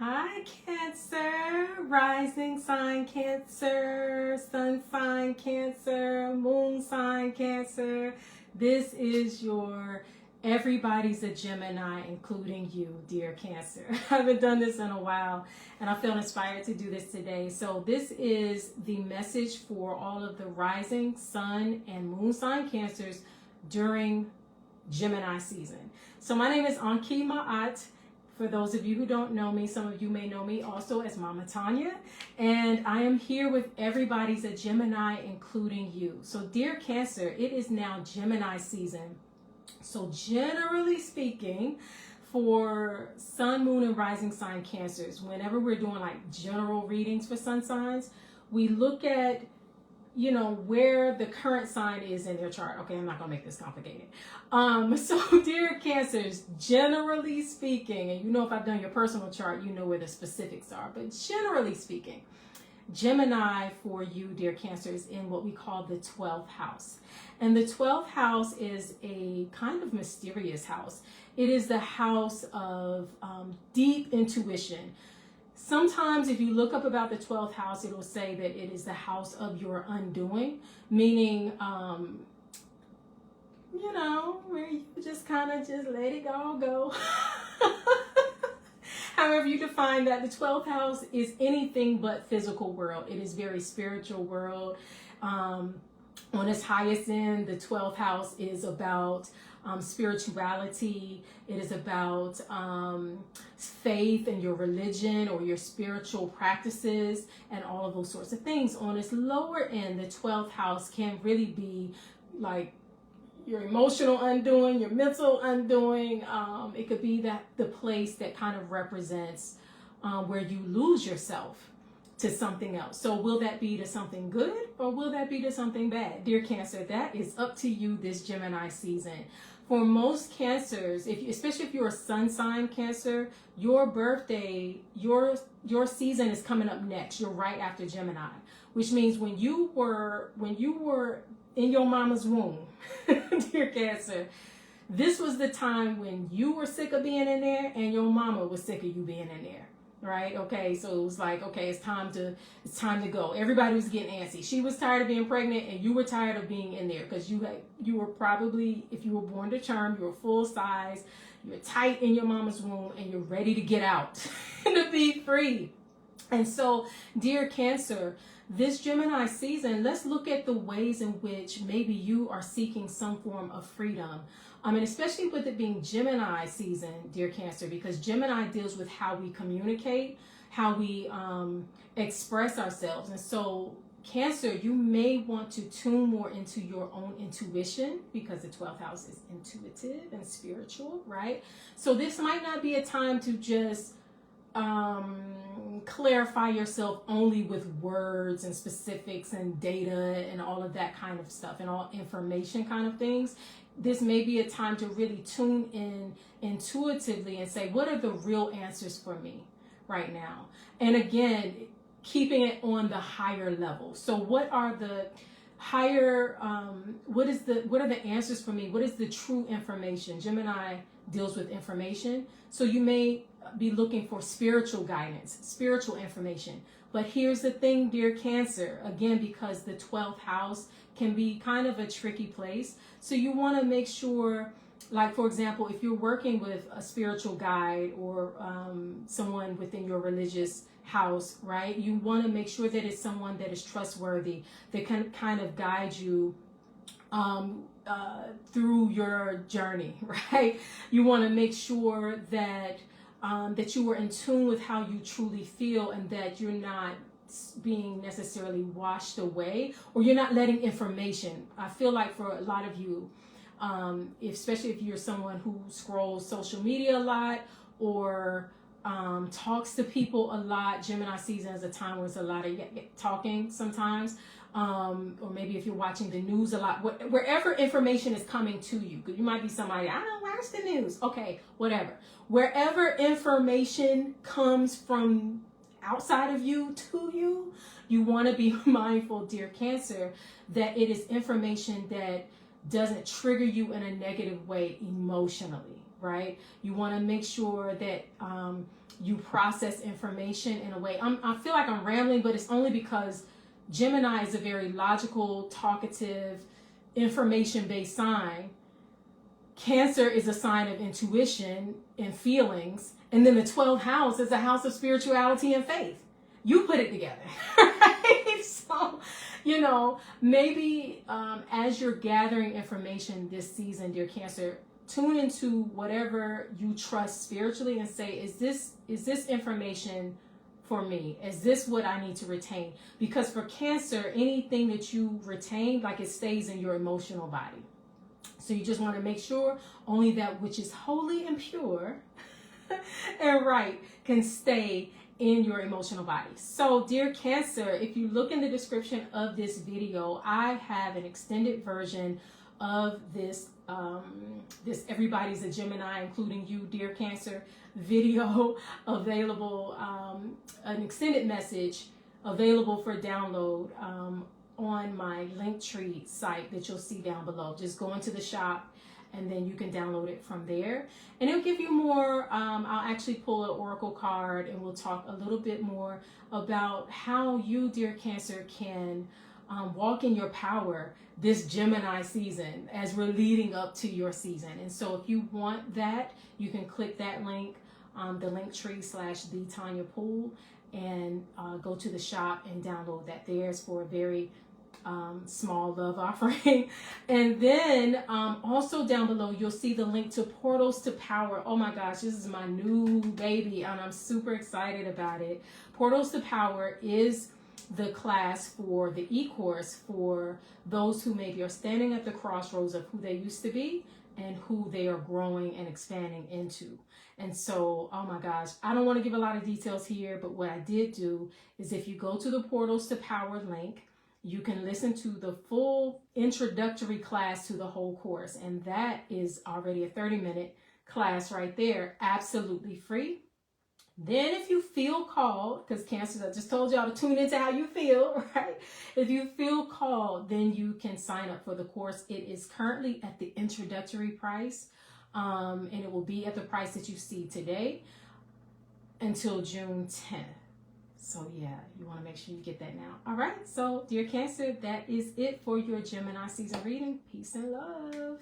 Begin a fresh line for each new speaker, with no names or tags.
Hi, Cancer, rising sign Cancer, sun sign Cancer, moon sign Cancer. This is your everybody's a Gemini, including you, dear Cancer. I haven't done this in a while, and I feel inspired to do this today. So this is the message for all of the rising sun and moon sign Cancers during Gemini season. So my name is Ankhi. For those of you who don't know me, some of you may know me also as Mama Tonya, and I am here with everybody's a Gemini, including you. So dear Cancer, it is now Gemini season. So generally speaking, for sun, moon, and rising sign Cancers, whenever we're doing like general readings for sun signs, we look at where the current sign is in their chart. Okay, I'm not gonna make this complicated. So dear Cancers, generally speaking, and if I've done your personal chart, you know where the specifics are, but generally speaking, Gemini for you, dear Cancer, is in what we call the 12th house. And the 12th house is a kind of mysterious house. It is the house of deep intuition. Sometimes if you look up about the 12th house, it'll say that it is the house of your undoing, meaning, where you just kind of just let it all go. However you define that, the 12th house is anything but physical world. It is very spiritual world. On its highest end, the 12th house is about spirituality. It is about faith and your religion or your spiritual practices and all of those sorts of things. On its lower end, the 12th house can really be like your emotional undoing, your mental undoing. It could be that the place that kind of represents where you lose yourself to something else. So will that be to something good or will that be to something bad? Dear Cancer, that is up to you this Gemini season. For most Cancers, especially if you're a sun sign Cancer, your birthday, your season is coming up next. You're right after Gemini, which means when you were in your mama's womb, dear Cancer, this was the time when you were sick of being in there and your mama was sick of you being in there. Right? Okay. So it was like, okay, it's time to go. Everybody was getting antsy. She was tired of being pregnant and you were tired of being in there because you were probably, if you were born to term, you were full size, you're tight in your mama's womb and you're ready to get out and to be free. And so, dear Cancer, this Gemini season, let's look at the ways in which maybe you are seeking some form of freedom. And especially with it being Gemini season, dear Cancer, because Gemini deals with how we communicate, how we express ourselves. And so, Cancer, you may want to tune more into your own intuition because the 12th house is intuitive and spiritual, right? So this might not be a time to just clarify yourself only with words and specifics and data and all of that kind of stuff and all information kind of things. This may be a time to really tune in intuitively and say, what are the real answers for me right now? And again, keeping it on the higher level. So what are the higher, what are the answers for me? What is the true information? Gemini deals with information. So you may be looking for spiritual guidance, spiritual information. But here's the thing, dear Cancer, again, because the 12th house can be kind of a tricky place. So you want to make sure, like, for example, if you're working with a spiritual guide or someone within your religious house, right, you want to make sure that it's someone that is trustworthy, that can kind of guide you through your journey, right? You want to make sure that that you are in tune with how you truly feel and that you're not being necessarily washed away or you're not letting information. I feel like for a lot of you, especially if you're someone who scrolls social media a lot or talks to people a lot, Gemini season is a time where it's a lot of talking sometimes. Or maybe if you're watching the news a lot, wherever information is coming to you, because you might be somebody, I don't watch the news. Okay, whatever. Wherever information comes from outside of you to you, you want to be mindful, dear Cancer, that it is information that doesn't trigger you in a negative way emotionally. right? You want to make sure that you process information in a way. I feel like I'm rambling, but it's only because Gemini is a very logical, talkative, information-based sign. Cancer is a sign of intuition and feelings. And then the 12th house is a house of spirituality and faith. You put it together, right? So, you know, maybe as you're gathering information this season, dear Cancer, tune into whatever you trust spiritually and say, is this information for me? Is this what I need to retain? Because for Cancer, anything that you retain, like, it stays in your emotional body. So you just want to make sure only that which is holy and pure and right can stay in your emotional body. So dear Cancer, if you look in the description of this video, I have an extended version of this this Everybody's a Gemini, including you, dear Cancer, video available, an extended message available for download on my Linktree site that you'll see down below. Just go into the shop and then you can download it from there. And it'll give you more, I'll actually pull an oracle card and we'll talk a little bit more about how you, dear Cancer, can walk in your power this Gemini season as we're leading up to your season. And so if you want that, you can click that link, the Linktree / the Tonya Poole, and go to the shop and download that. There's for a very small love offering. And then also down below you'll see the link to Portals to Power. Oh my gosh, this is my new baby and I'm super excited about it. Portals to Power is the class for the e-course for those who maybe are standing at the crossroads of who they used to be and who they are growing and expanding into. And so, oh my gosh, I don't want to give a lot of details here, but what I did do is if you go to the Portals to Power link, you can listen to the full introductory class to the whole course. And that is already a 30-minute class right there, absolutely free. Then if you feel called, because Cancer, I just told y'all to tune into how you feel, right? If you feel called, then you can sign up for the course. It is currently at the introductory price, and it will be at the price that you see today until June 10th. So yeah, you want to make sure you get that now. All right, so dear Cancer, that is it for your Gemini season reading. Peace and love.